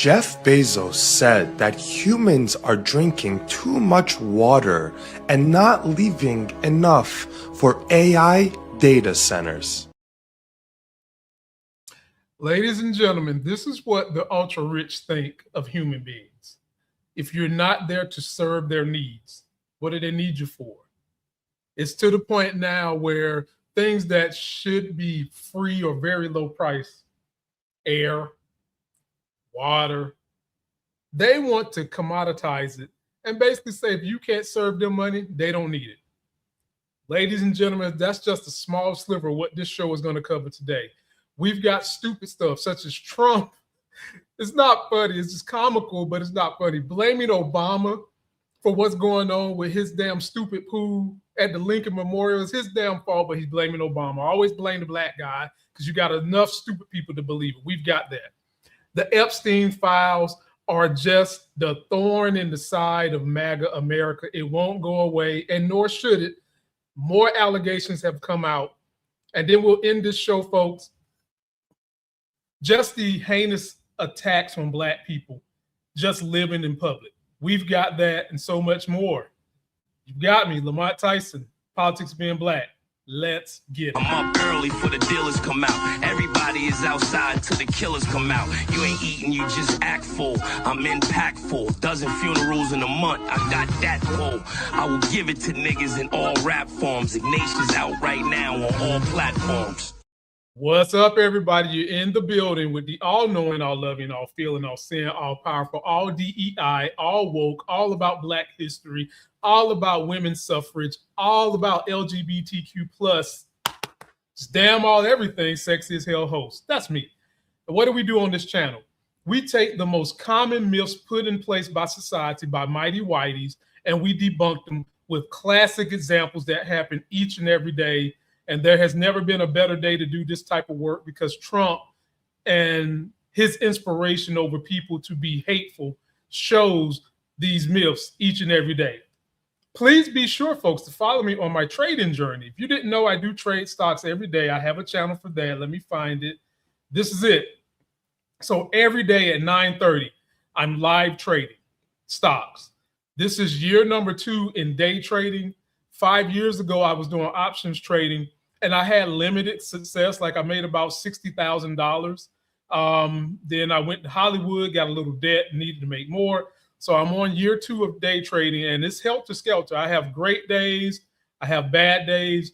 Jeff Bezos said that humans are drinking too much water and not leaving enough for AI data centers. Ladies and gentlemen, this is what the ultra-rich think of human beings. If you're not there to serve their needs, what do they need you for? It's to the point now where things that should be free or very low price, air, water, they want to commoditize it and basically say if you can't serve them money, they don't need it. Ladies and gentlemen, that's just a small sliver of what this show is going to cover today. We've got stupid stuff such as Trump. It's not funny. It's just comical, but it's not funny. Blaming Obama for what's going on with his damn stupid pool at the Lincoln Memorial is his damn fault, but he's blaming Obama. Always blame the black guy because you got enough stupid people to believe it. We've got that. The Epstein files are just the thorn in the side of MAGA America. It won't go away, and nor should it. More allegations have come out. And then we'll end this show, folks. Just the heinous attacks on black people just living in public. We've got that and so much more. You've got me, Lamont Tyson, Politics Being Black. Let's get it. I'm up early for the dealers come out. Everybody is outside till the killers come out. You ain't eating, you just act full. I'm impactful. Dozen funerals in a month. I got that pull. I will give it to niggas in all rap forms. Ignatius out right now on all platforms. What's up, everybody? You're in the building with the all-knowing, all-loving, all-feeling, all-seeing, all-powerful, all DEI, all woke, all about Black history, all about women's suffrage, all about LGBTQ+, just damn all everything sexy as hell host. That's me. And what do we do on this channel? We take the most common myths put in place by society by mighty whiteys, and we debunk them with classic examples that happen each and every day. And there has never been a better day to do this type of work because Trump and his inspiration over people to be hateful shows these myths each and every day. Please be sure, folks, to follow me on my trading journey. If you didn't know, I do trade stocks every day. I have a channel for that. Let me find it. This is it. So every day at 9:30, I'm live trading stocks. This is year number 2 in day trading. 5 years ago, I was doing options trading, and I had limited success. Like I made about $60,000. Then I went to Hollywood, got a little debt, needed to make more. So I'm on year 2 of day trading, and it's helter skelter. I have great days, I have bad days,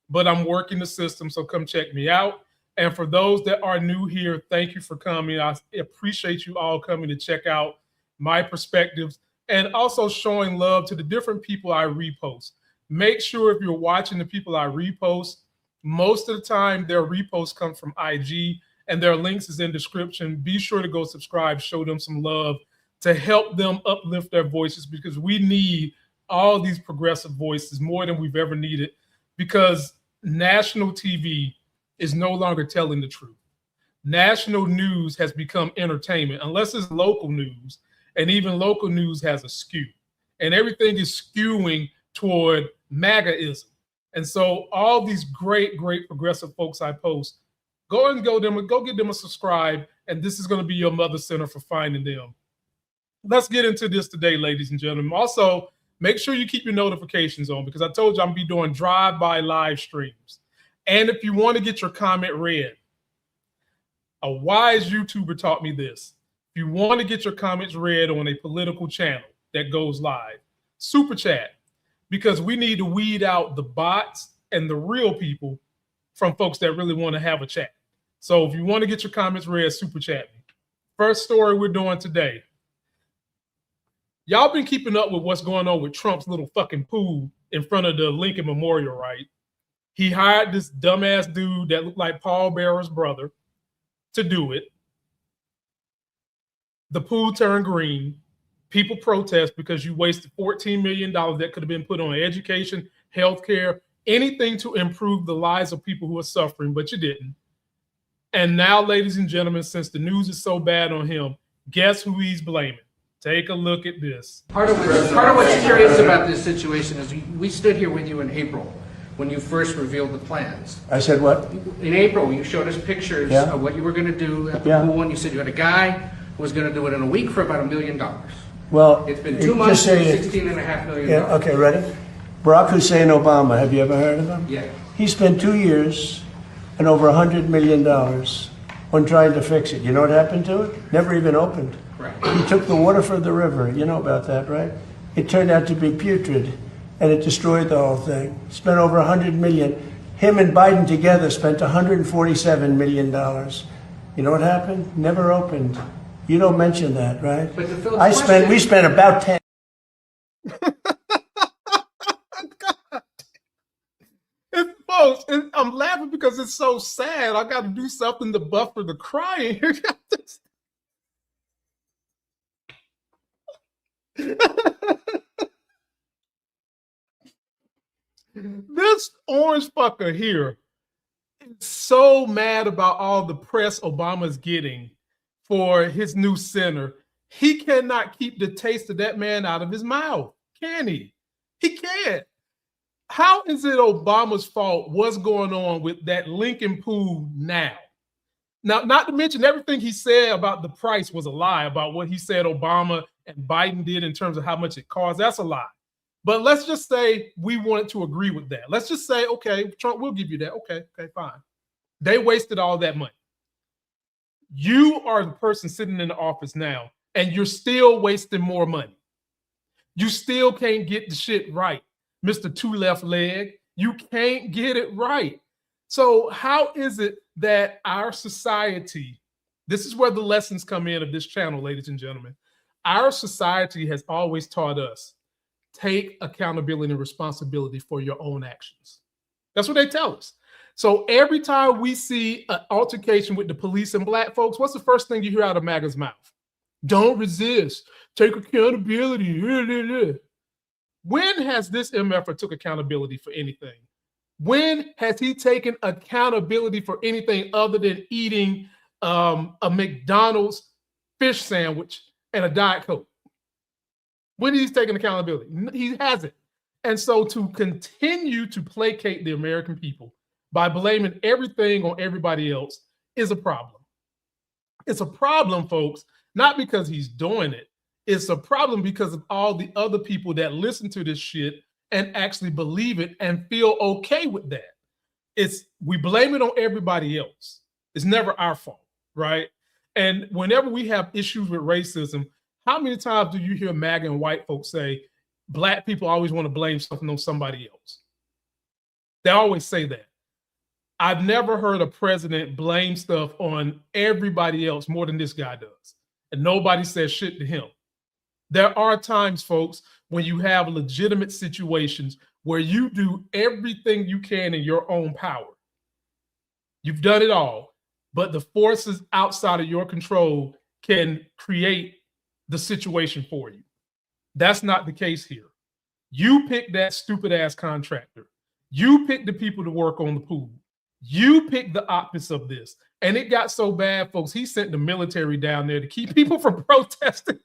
but I'm working the system. So come check me out. And for those that are new here, thank you for coming. I appreciate you all coming to check out my perspectives and also showing love to the different people I repost. Make sure if you're watching the people I repost, most of the time their reposts come from IG and their links is in description. Be sure to go subscribe, show them some love to help them uplift their voices because we need all these progressive voices more than we've ever needed because national TV is no longer telling the truth. National news has become entertainment unless it's local news, and even local news has a skew and everything is skewing toward MAGAism. And so all these great progressive folks I post, go give them a subscribe, and this is going to be your mother center for finding them. Let's get into this today, ladies and gentlemen. Also, make sure you keep your notifications on because I told you I'm going to be doing drive-by live streams. And if you want to get your comment read, a wise YouTuber taught me this. If you want to get your comments read on a political channel that goes live, super chat. Because we need to weed out the bots and the real people from folks that really want to have a chat. So if you want to get your comments read, super chat me. First story we're doing today. Y'all been keeping up with what's going on with Trump's little fucking pool in front of the Lincoln Memorial, right? He hired this dumbass dude that looked like Paul Bearer's brother to do it. The pool turned green. People protest because you wasted $14 million that could have been put on education, healthcare, anything to improve the lives of people who are suffering, but you didn't. And now, ladies and gentlemen, since the news is so bad on him, guess who he's blaming? Take a look at this. Part of what's curious about this situation is we stood here with you in April when you first revealed the plans. I said what? In April, you showed us pictures of what you were going to do at the pool, and you said you had a guy was going to do it in a week for about $1 million. Well, It's been 2 months and $16.5 million. Yeah, okay, ready? Barack Hussein Obama, have you ever heard of him? Yeah. He spent 2 years and over $100 million on trying to fix it. You know what happened to it? Never even opened. Right. He took the water from the river. You know about that, right? It turned out to be putrid, and it destroyed the whole thing. Spent over $100 million. Him and Biden together spent $147 million. You know what happened? Never opened. You don't mention that, right? But to Phil's we spent about 10. Folks, I'm laughing because it's so sad. I got to do something to buffer the crying. This orange fucker here is so mad about all the press Obama's getting for his new center. He cannot keep the taste of that man out of his mouth, can he? He can't. How is it Obama's fault what's going on with that Lincoln pool now? Now, not to mention everything he said about the price was a lie, about what he said Obama and Biden did in terms of how much it cost. That's a lie. But let's just say we wanted to agree with that. Let's just say, okay, Trump, we'll give you that. Okay, fine. They wasted all that money. You are the person sitting in the office now, and you're still wasting more money. You still can't get the shit right, Mr. Two Left Leg. You can't get it right. So how is it that our society, this is where the lessons come in of this channel, ladies and gentlemen. Our society has always taught us, take accountability and responsibility for your own actions. That's what they tell us. So every time we see an altercation with the police and black folks, what's the first thing you hear out of MAGA's mouth? Don't resist. Take accountability. When has this MFer took accountability for anything? When has he taken accountability for anything other than eating a McDonald's fish sandwich and a Diet Coke? When he's taking accountability? He hasn't. And so to continue to placate the American people by blaming everything on everybody else is a problem. It's a problem, folks, not because he's doing it. It's a problem because of all the other people that listen to this shit and actually believe it and feel okay with that. We blame it on everybody else. It's never our fault, right? And whenever we have issues with racism, how many times do you hear MAGA and white folks say, black people always want to blame something on somebody else? They always say that. I've never heard a president blame stuff on everybody else more than this guy does. And nobody says shit to him. There are times, folks, when you have legitimate situations where you do everything you can in your own power. You've done it all, but the forces outside of your control can create the situation for you. That's not the case here. You picked that stupid ass contractor. You picked the people to work on the pool. You picked the optics of this. And it got so bad, folks, he sent the military down there to keep people from protesting.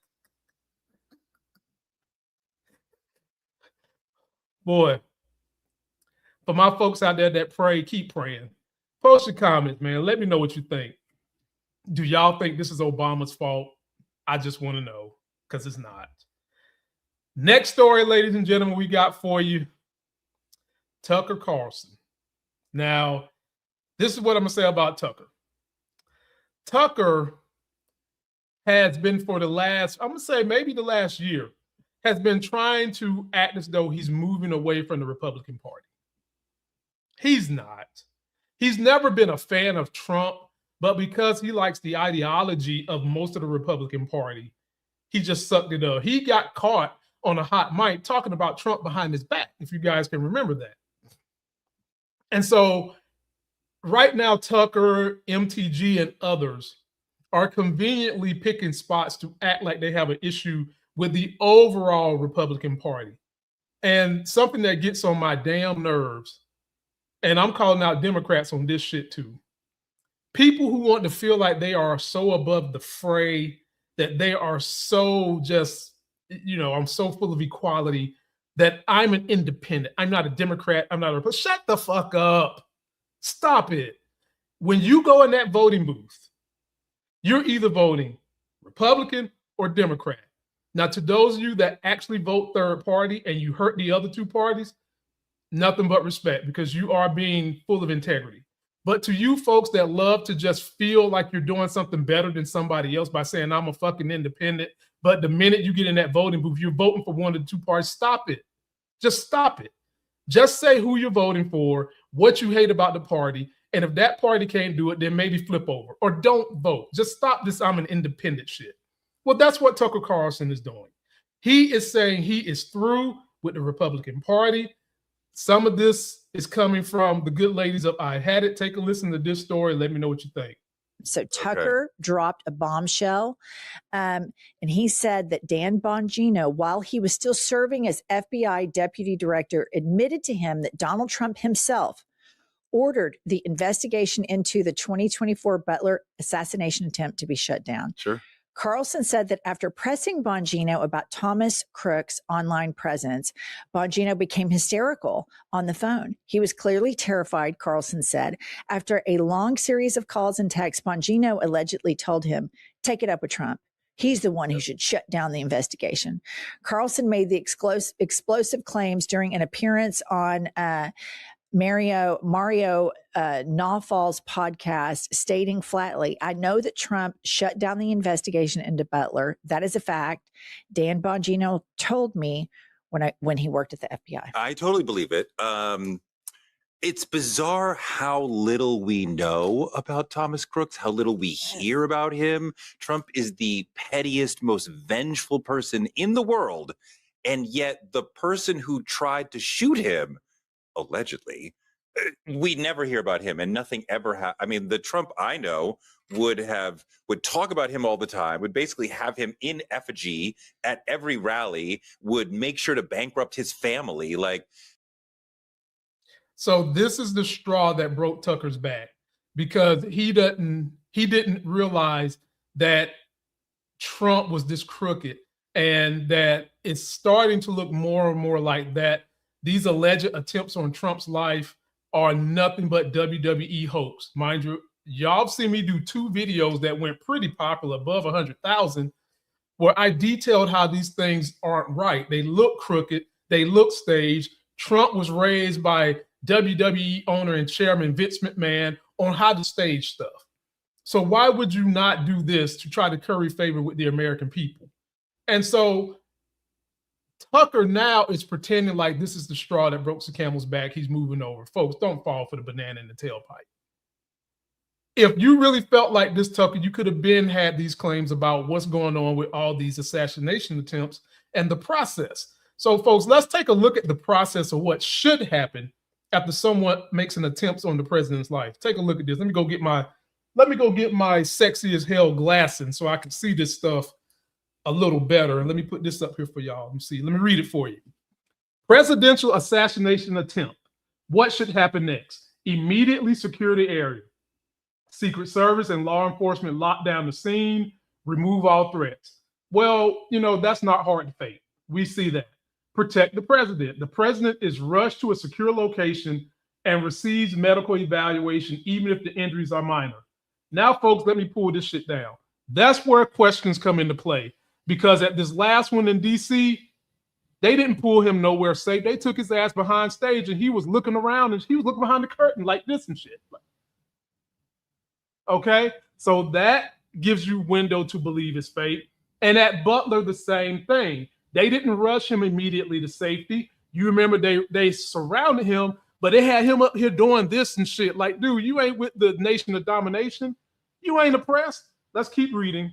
Boy, for my folks out there that pray, keep praying. Post your comments, man. Let me know what you think. Do y'all think this is Obama's fault? I just want to know, because it's not. Next story, ladies and gentlemen, we got for you. Tucker Carlson. Now, this is what I'm going to say about Tucker. Tucker has been for the last, I'm going to say maybe the last year, has been trying to act as though he's moving away from the Republican Party. He's not. He's never been a fan of Trump, but because he likes the ideology of most of the Republican Party, he just sucked it up. He got caught on a hot mic talking about Trump behind his back, if you guys can remember that. And so right now, Tucker, MTG, and others are conveniently picking spots to act like they have an issue with the overall Republican Party. And something that gets on my damn nerves, and I'm calling out Democrats on this shit too. People who want to feel like they are so above the fray, that they are so just, I'm so full of equality that I'm an independent. I'm not a Democrat. I'm not a, shut the fuck up. Stop it. When you go in that voting booth, you're either voting Republican or Democrat. Now, to those of you that actually vote third party and you hurt the other two parties, nothing but respect, because you are being full of integrity. But to you folks that love to just feel like you're doing something better than somebody else by saying, I'm a fucking independent, but the minute you get in that voting booth, you're voting for one of the two parties, stop it. Just stop it. Just say who you're voting for, what you hate about the party, and if that party can't do it, then maybe flip over or don't vote. Just stop this I'm an independent shit. Well, that's what Tucker Carlson is doing. He is saying he is through with the Republican Party. Some of this is coming from the good ladies of I Had It. Take a listen to this story. Let me know what you think. So Tucker dropped a bombshell, and he said that Dan Bongino, while he was still serving as FBI deputy director, admitted to him that Donald Trump himself ordered the investigation into the 2024 Butler assassination attempt to be shut down. Sure. Carlson said that after pressing Bongino about Thomas Crook's online presence, Bongino became hysterical on the phone. He was clearly terrified, Carlson said. After a long series of calls and texts, Bongino allegedly told him, take it up with Trump. He's the one who should shut down the investigation. Carlson made the explosive claims during an appearance on Mario Nawfal's podcast, stating flatly, I know that Trump shut down the investigation into Butler. That is a fact. Dan Bongino told me when he worked at the FBI. I totally believe it. It's bizarre how little we know about Thomas Crooks, how little we hear about him. Trump is the pettiest, most vengeful person in the world. And yet the person who tried to shoot him, allegedly, we never hear about him, and nothing ever I mean, the Trump I know would talk about him all the time, would basically have him in effigy at every rally, would make sure to bankrupt his family. So this is the straw that broke Tucker's back, because he didn't realize that Trump was this crooked, and that it's starting to look more and more like that. These alleged attempts on Trump's life are nothing but WWE hoax. Mind you, y'all have seen me do 2 videos that went pretty popular, above 100,000, where I detailed how these things aren't right. They look crooked. They look staged. Trump was raised by WWE owner and chairman Vince McMahon on how to stage stuff. So why would you not do this to try to curry favor with the American people? And so Tucker now is pretending like this is the straw that broke the camel's back. He's moving over. Folks, don't fall for the banana in the tailpipe. If you really felt like this, Tucker, you could have had these claims about what's going on with all these assassination attempts and the process. So, folks, let's take a look at the process of what should happen after someone makes an attempt on the president's life. Take a look at this. Let me go get my sexy as hell glasses so I can see this stuff a little better. And let me put this up here for y'all. Let me see. Let me read it for you. Presidential assassination attempt. What should happen next? Immediately secure the area. Secret Service and law enforcement lock down the scene, remove all threats. Well, that's not hard to fake. We see that. Protect the president. The president is rushed to a secure location and receives medical evaluation, even if the injuries are minor. Now, folks, let me pull this shit down. That's where questions come into play. Because at this last one in DC, they didn't pull him nowhere safe. They took his ass behind stage, and he was looking around, and he was looking behind the curtain like this and shit. Okay, so that gives you window to believe his fate. And at Butler, the same thing. They didn't rush him immediately to safety. You remember they surrounded him, but they had him up here doing this and shit. Like, dude, you ain't with the nation of domination. You ain't oppressed. Let's keep reading.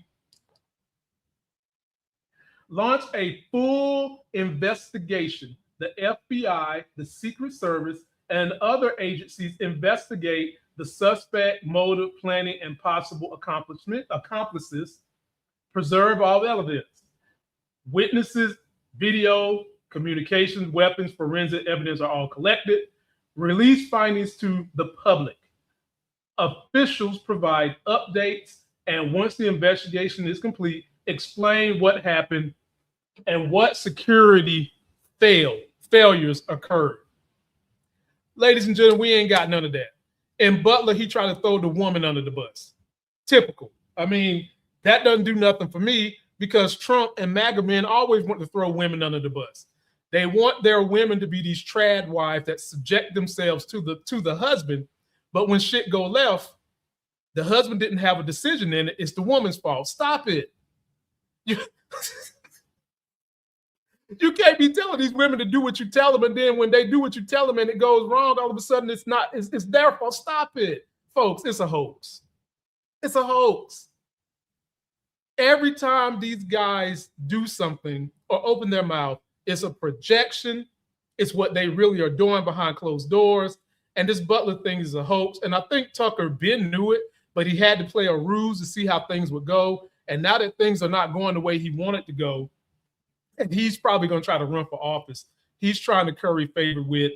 Launch a full investigation. The FBI, the Secret Service, and other agencies investigate the suspect, motive, planning, and possible accomplices. Preserve all evidence. Witnesses, video, communications, weapons, forensic evidence are all collected. Release findings to the public. Officials provide updates, and once the investigation is complete, explain what happened and what security failures occurred. Ladies and gentlemen, we ain't got none of that. In Butler, he tried to throw the woman under the bus. Typical. I mean, That doesn't do nothing for me because Trump and MAGA men always want to throw women under the bus. They want their women to be these trad wives that subject themselves to the husband. But when shit go left, the husband didn't have a decision in it. It's the woman's fault. Stop it. You can't be telling these women to do what you tell them, and then when they do what you tell them and it goes wrong, all of a sudden it's their fault. Stop it, folks. It's a hoax. It's a hoax. Every time these guys do something or open their mouth, it's a projection. It's what they really are doing behind closed doors. And this Butler thing is a hoax. And I think Tucker Ben knew it, but he had to play a ruse to see how things would go. And now that things are not going the way he wanted to go, and he's probably going to try to run for office, he's trying to curry favor with,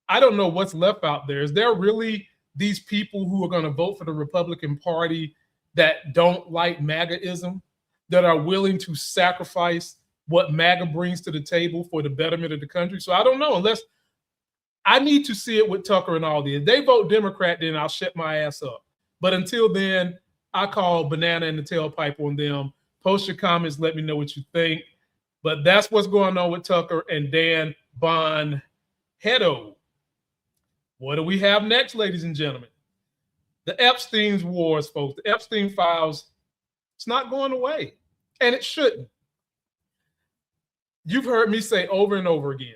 I don't know what's left out there. Is there really these people who are going to vote for the Republican Party that don't like MAGAism, that are willing to sacrifice what MAGA brings to the table for the betterment of the country? So I don't know, unless I need to see it with Tucker and all these. If they vote Democrat, then I'll shut my ass up. But until then, I call banana in the tailpipe on them. Post your comments. Let me know what you think. But that's what's going on with Tucker and Dan Bongino. What do we have next, ladies and gentlemen? The Epstein's wars, folks. The Epstein files, it's not going away. And it shouldn't. You've heard me say over and over again,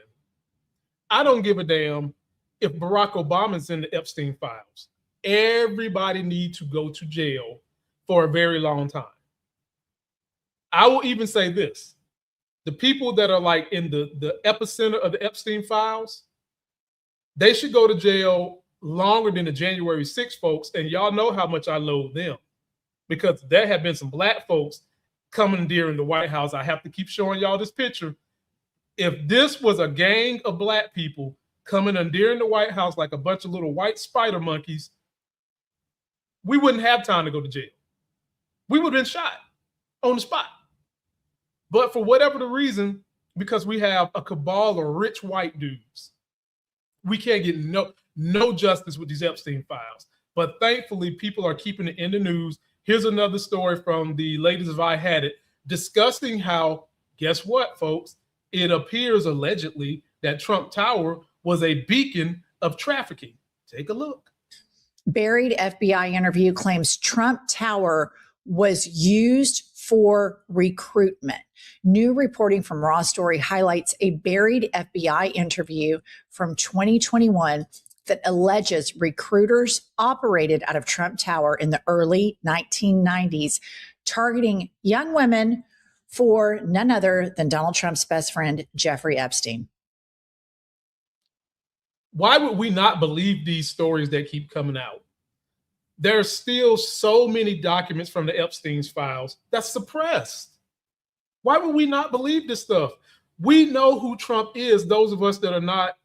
I don't give a damn if Barack Obama's in the Epstein files. Everybody needs to go to jail for a very long time. I will even say this. The people that are like in the epicenter of the Epstein files, they should go to jail longer than the January 6th folks. And y'all know how much I loathe them, because there have been some black folks commandeering the White House. I have to keep showing y'all this picture. If this was a gang of black people commandeering the White House like a bunch of little white spider monkeys, we wouldn't have time to go to jail. We would have been shot on the spot. But for whatever the reason, because we have a cabal of rich white dudes, we can't get no justice with these Epstein files. But thankfully, people are keeping it in the news. Here's another story from the Ladies If I Had It, discussing how, guess what, folks? It appears allegedly that Trump Tower was a beacon of trafficking. Take a look. Buried FBI interview claims Trump Tower was used for recruitment. New reporting from Raw Story highlights a buried FBI interview from 2021 that alleges recruiters operated out of Trump Tower in the early 1990s, targeting young women for none other than Donald Trump's best friend, Jeffrey Epstein. Why would we not believe these stories that keep coming out? There's still so many documents from the Epstein's files that's suppressed. Why would we not believe this stuff? We know who Trump is, those of us that are not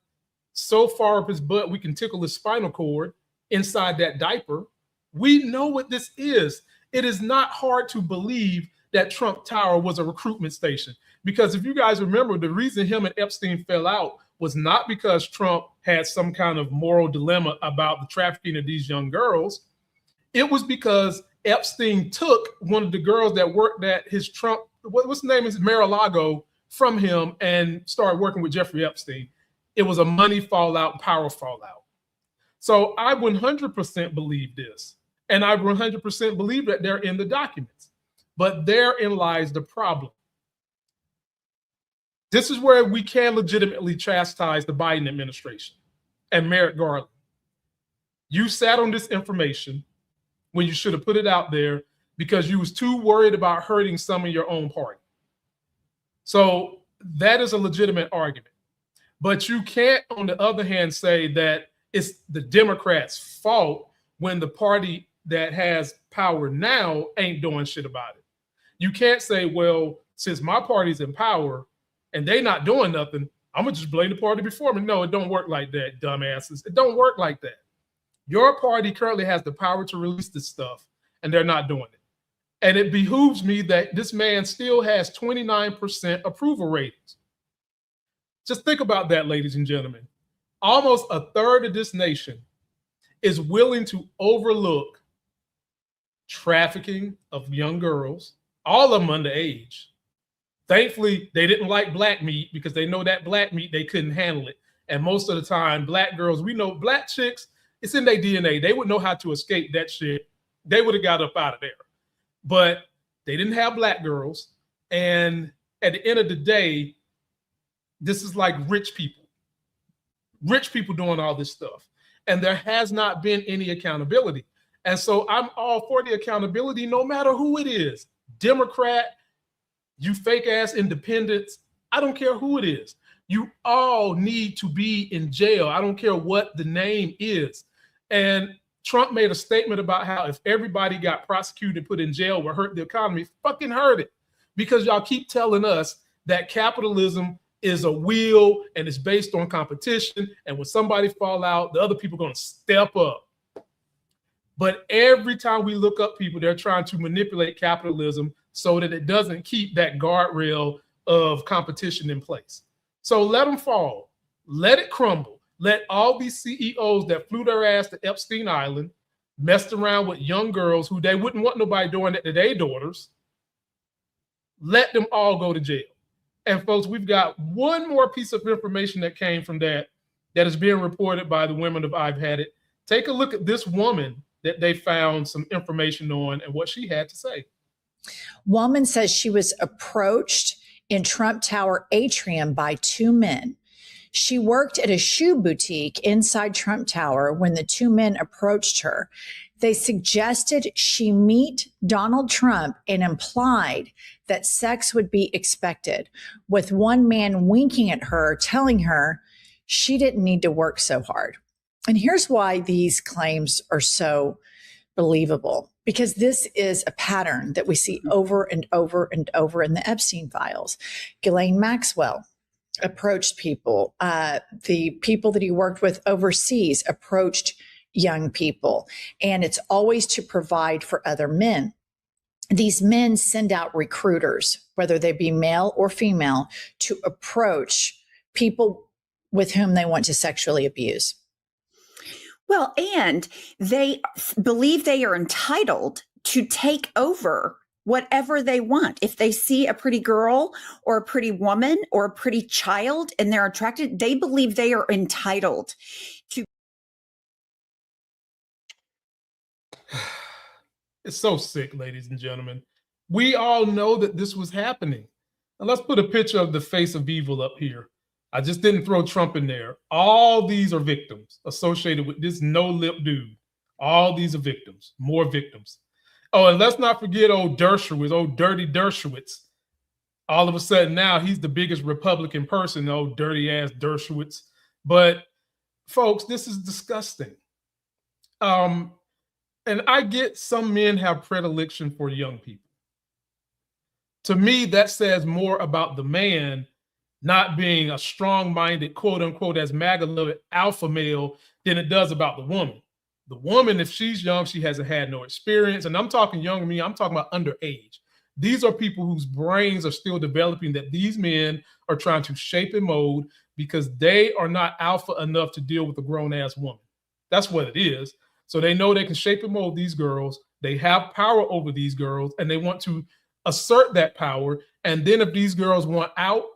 so far up his butt we can tickle his spinal cord inside that diaper. We know what this is. It is not hard to believe that Trump Tower was a recruitment station. Because if you guys remember, the reason him and Epstein fell out was not because Trump had some kind of moral dilemma about the trafficking of these young girls. It was because Epstein took one of the girls that worked at his Trump, what's the name is Mar-a-Lago, from him and started working with Jeffrey Epstein. It was a money fallout, power fallout. So I 100% believe this. And I 100% believe that they're in the documents. But therein lies the problem. This is where we can legitimately chastise the Biden administration and Merrick Garland. You sat on this information when you should have put it out there because you was too worried about hurting some of your own party. So that is a legitimate argument. But you can't, on the other hand, say that it's the Democrats' fault when the party that has power now ain't doing shit about it. You can't say, well, since my party's in power and they not doing nothing, I'm gonna just blame the party before me. No, it don't work like that, dumbasses. It don't work like that. Your party currently has the power to release this stuff and they're not doing it. And it behooves me that this man still has 29% approval ratings. Just think about that, ladies and gentlemen. Almost a third of this nation is willing to overlook trafficking of young girls, all of them underage. Thankfully, they didn't like black meat because they know that black meat, they couldn't handle it. And most of the time, black girls, we know black chicks, it's in their DNA. They would know how to escape that shit. They would have got up out of there. But they didn't have black girls. And at the end of the day, this is like rich people doing all this stuff. And there has not been any accountability. And so I'm all for the accountability, no matter who it is. Democrat, you fake ass independents, I don't care who it is. You all need to be in jail. I don't care what the name is. And Trump made a statement about how if everybody got prosecuted and put in jail would hurt the economy. Fucking hurt it. Because y'all keep telling us that capitalism is a wheel and it's based on competition. And when somebody fall out, the other people are going to step up. But every time we look up people, they're trying to manipulate capitalism so that it doesn't keep that guardrail of competition in place. So let them fall. Let it crumble. Let all these CEOs that flew their ass to Epstein Island, messed around with young girls who they wouldn't want nobody doing that to their daughters, let them all go to jail. And folks, we've got one more piece of information that came from that is being reported by the women of I've Had It. Take a look at this woman that they found some information on and what she had to say. Woman says she was approached in Trump Tower atrium by two men. She worked at a shoe boutique inside Trump Tower when the two men approached her. They suggested she meet Donald Trump and implied that sex would be expected, with one man winking at her, telling her she didn't need to work so hard. And here's why these claims are so believable, because this is a pattern that we see over and over and over in the Epstein files. Ghislaine Maxwell approached people. The people that he worked with overseas approached young people, and it's always to provide for other men. These men send out recruiters, whether they be male or female, to approach people with whom they want to sexually abuse. Well, and they believe they are entitled to take over whatever they want. If they see a pretty girl or a pretty woman or a pretty child and they're attracted, they believe they are entitled to. It's so sick, ladies and gentlemen. We all know that this was happening. And let's put a picture of the face of evil up here. I just didn't throw Trump in there. All these are victims associated with this no-lip dude. All these are victims, more victims. Oh, and let's not forget old Dershowitz, old dirty Dershowitz. All of a sudden now he's the biggest Republican person, old dirty-ass Dershowitz. But folks, this is disgusting. And I get some men have predilection for young people. To me, that says more about the man not being a strong-minded, quote-unquote, as MAGA love it, alpha male than it does about the woman. The woman, if she's young, she hasn't had no experience. And I'm talking young me, I'm talking about underage. These are people whose brains are still developing, that these men are trying to shape and mold because they are not alpha enough to deal with a grown-ass woman. That's what it is. So they know they can shape and mold these girls. They have power over these girls, and they want to assert that power. And then if these girls want out,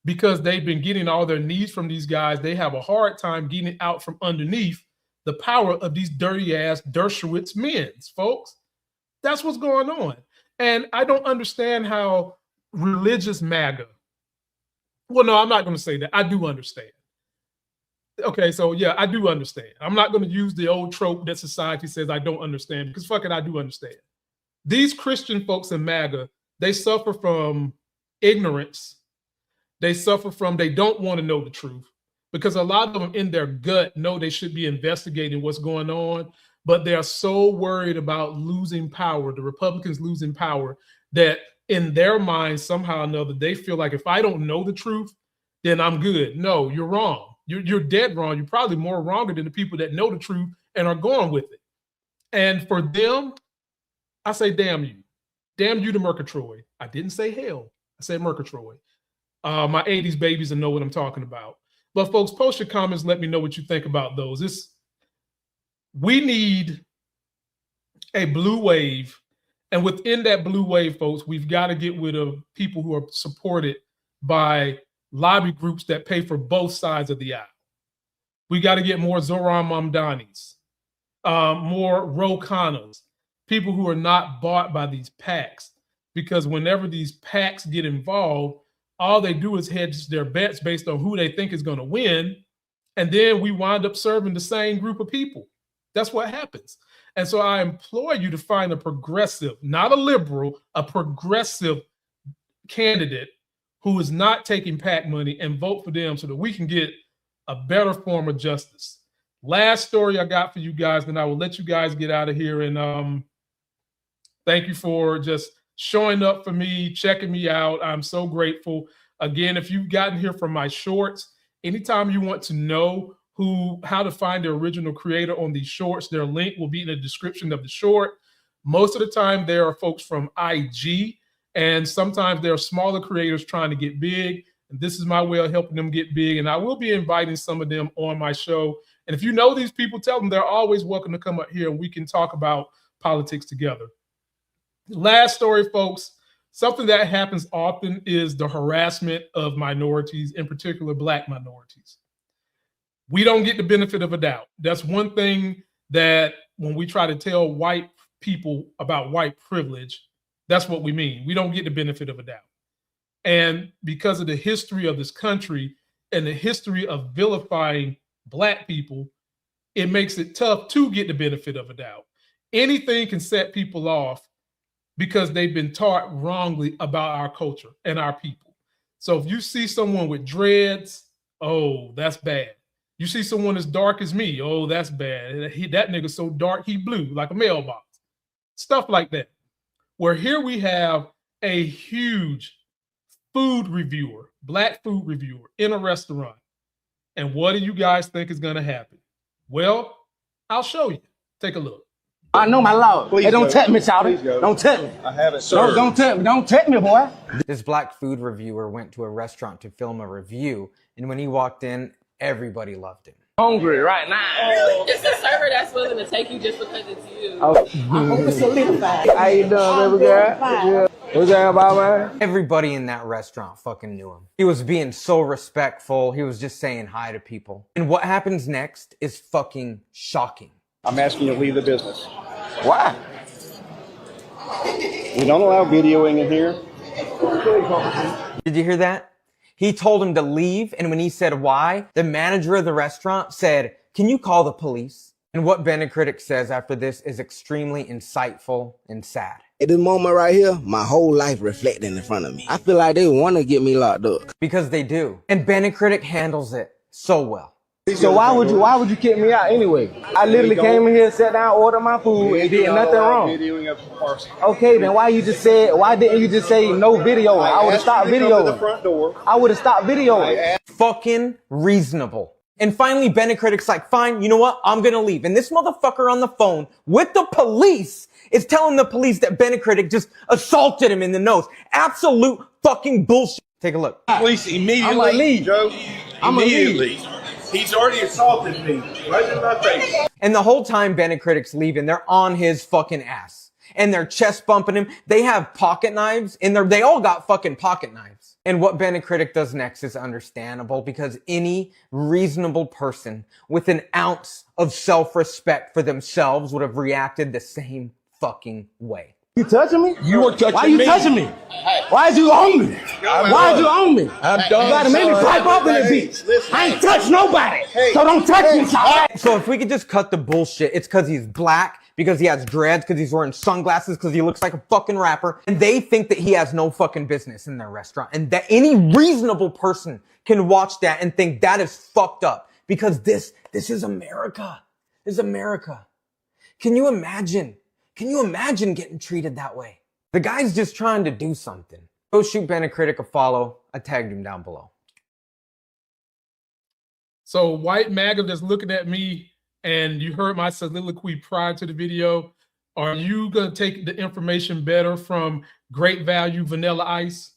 because they've been getting all their needs from these guys, they have a hard time getting out from underneath the power of these dirty ass Dershowitz men, folks. That's what's going on. And I don't understand how religious MAGA, well, no, I'm not going to say that. I do understand. Okay, so yeah, I do understand. I'm not going to use the old trope that society says I don't understand, because fuck it, I do understand. These Christian folks in MAGA, they suffer from ignorance. They suffer from, they don't want to know the truth, because a lot of them in their gut know they should be investigating what's going on, but they're so worried about losing power, the Republicans losing power, that in their minds, somehow or another, they feel like if I don't know the truth, then I'm good. No, you're wrong. You're dead wrong. You're probably more wronger than the people that know the truth and are going with it. And for them, I say, damn you. Damn you to Murgatroyd. I didn't say hell. I said Murgatroyd. My 80s babies will know what I'm talking about. But folks, post your comments. Let me know what you think about those. We need a blue wave. And within that blue wave, folks, we've got to get rid of people who are supported by lobby groups that pay for both sides of the aisle. We got to get more Zoran Mamdanis, more Ro Khannas, people who are not bought by these PACs. Because whenever these PACs get involved, all they do is hedge their bets based on who they think is going to win. And then we wind up serving the same group of people. That's what happens. And so I implore you to find a progressive, not a liberal, a progressive candidate who is not taking PAC money and vote for them so that we can get a better form of justice. Last story I got for you guys, then I will let you guys get out of here. And thank you for just showing up for me, checking me out. I'm so grateful. Again, if you've gotten here from my shorts, anytime you want to know how to find the original creator on these shorts, their link will be in the description of the short. Most of the time, there are folks from IG, and sometimes there are smaller creators trying to get big. And this is my way of helping them get big. And I will be inviting some of them on my show. And if you know these people, tell them they're always welcome to come up here and we can talk about politics together. Last story, folks. Something that happens often is the harassment of minorities, in particular Black minorities. We don't get the benefit of a doubt. That's one thing that when we try to tell white people about white privilege, that's what we mean. We don't get the benefit of a doubt. And because of the history of this country and the history of vilifying Black people, it makes it tough to get the benefit of a doubt. Anything can set people off because they've been taught wrongly about our culture and our people. So if you see someone with dreads, oh, that's bad. You see someone as dark as me, oh, that's bad. That nigga's so dark, he blue, like a mailbox. Stuff like that. Where here we have a huge food reviewer, Black food reviewer in a restaurant. And what do you guys think is going to happen? Well, I'll show you. Take a look. I know my law. Please, hey, don't tempt me, Chowder. Don't tempt me. I haven't, sir. Don't tempt me. Don't tempt me, boy. This Black food reviewer went to a restaurant to film a review, and when he walked in, everybody loved him. Hungry right now. Oh. It's a server that's willing to take you just because it's you. Oh. I hope it's solidified. How you doing, baby girl? What's that about, man? Everybody in that restaurant fucking knew him. He was being so respectful. He was just saying hi to people. And what happens next is fucking shocking. I'm asking you to leave the business. Why? We don't allow videoing in here. Did you hear that? He told him to leave, and when he said why, the manager of the restaurant said, "Can you call the police?" And what Benecritic says after this is extremely insightful and sad. At this moment right here, my whole life reflecting in front of me. I feel like they want to get me locked up. Because they do. And Benecritic handles it so well. So why would you kick me out anyway? I literally came in here, sat down, ordered my food, and did nothing wrong. Okay, then why didn't you just say no video? I would have stopped videoing. I would have stopped videoing. Fucking reasonable. And finally, Benecritic's like, fine, you know what? I'm gonna leave. And this motherfucker on the phone with the police is telling the police that Benecritic just assaulted him in the nose. Absolute fucking bullshit. Take a look. Police immediately, I'm gonna leave. Joe. Immediately. He's already assaulted me right in my face. And the whole time Benecritic's leaving, they're on his fucking ass. And they're chest bumping him. They have pocket knives and they all got fucking pocket knives. And what Benecritic does next is understandable because any reasonable person with an ounce of self-respect for themselves would have reacted the same fucking way. You touching me? You were touching me. Why you touching me? Why is you on me? Why is you on me? I'm done. You gotta make me pipe up in the beach. I ain't touched nobody. So don't touch me, child. So if we could just cut the bullshit, it's because he's black, because he has dreads, because he's wearing sunglasses, because he looks like a fucking rapper. And they think that he has no fucking business in their restaurant. And that any reasonable person can watch that and think that is fucked up. Because this is America. This is America. Can you imagine? Can you imagine getting treated that way? The guy's just trying to do something. Go shoot Benecritic a follow. I tagged him down below. So white MAGA that's looking at me, and you heard my soliloquy prior to the video. Are you going to take the information better from Great Value Vanilla Ice?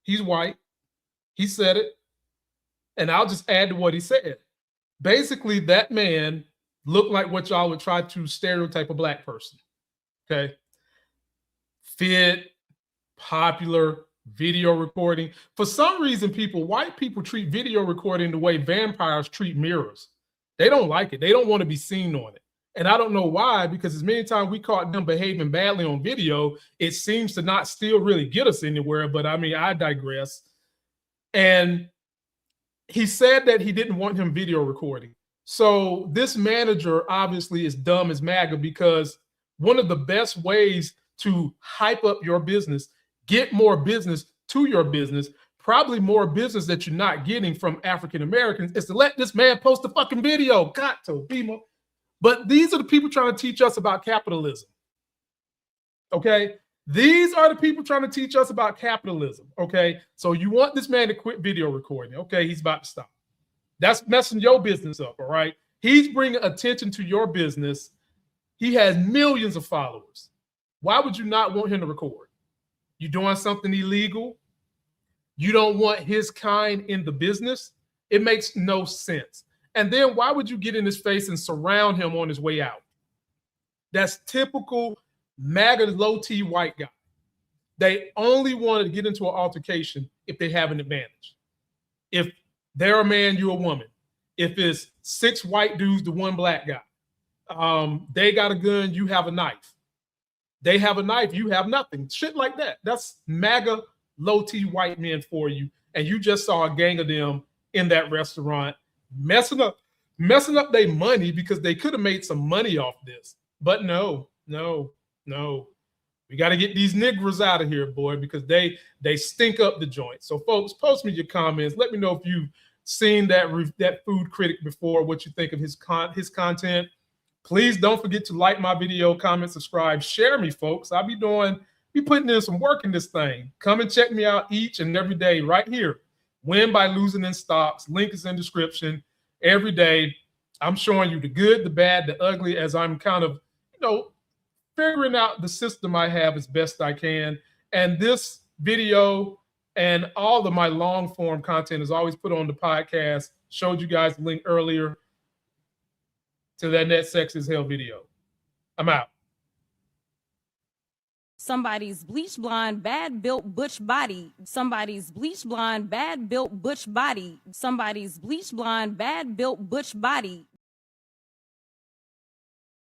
He's white. He said it. And I'll just add to what he said. Basically, that man looked like what y'all would try to stereotype a black person. Okay. Fit, popular, video recording. For some reason, white people treat video recording the way vampires treat mirrors. They don't like it. They don't want to be seen on it. And I don't know why, because as many times we caught them behaving badly on video, it seems to not still really get us anywhere. But I mean, I digress. And he said that he didn't want him video recording. So this manager obviously is dumb as MAGA, because one of the best ways to hype up your business, get more business to your business, probably more business that you're not getting from African Americans, is to let this man post a fucking video. Got to be more. But these are the people trying to teach us about capitalism. Okay? These are the people trying to teach us about capitalism. Okay? So you want this man to quit video recording. Okay, he's about to stop. That's messing your business up, all right? He's bringing attention to your business. He has millions of followers. Why would you not want him to record? You doing something illegal? You don't want his kind in the business? It makes no sense. And then why would you get in his face and surround him on his way out? That's typical MAGA low-T white guy. They only want to get into an altercation if they have an advantage. If they're a man, you're a woman. If it's 6 white dudes to 1 black guy, they got a gun, you have a knife. They have a knife, you have nothing. Shit like that. That's MAGA low-T white men for you. And you just saw a gang of them in that restaurant messing up their money, because they could have made some money off this. But no. We got to get these niggers out of here, boy, because they stink up the joint. So, folks, post me your comments. Let me know if you've seen that food critic before, what you think of his content. Please don't forget to like my video, comment, subscribe, share me, folks. I'll be putting in some work in this thing. Come and check me out each and every day right here. Win by Losing in Stocks. Link is in description. Every day, I'm showing you the good, the bad, the ugly, as I'm kind of, figuring out the system I have as best I can. And this video and all of my long form content is always put on the podcast. Showed you guys the link earlier to that Net Sex is Hell video. I'm out. Somebody's bleach blonde, bad built butch body. Somebody's bleach blonde, bad built butch body. Somebody's bleach blonde, bad built butch body.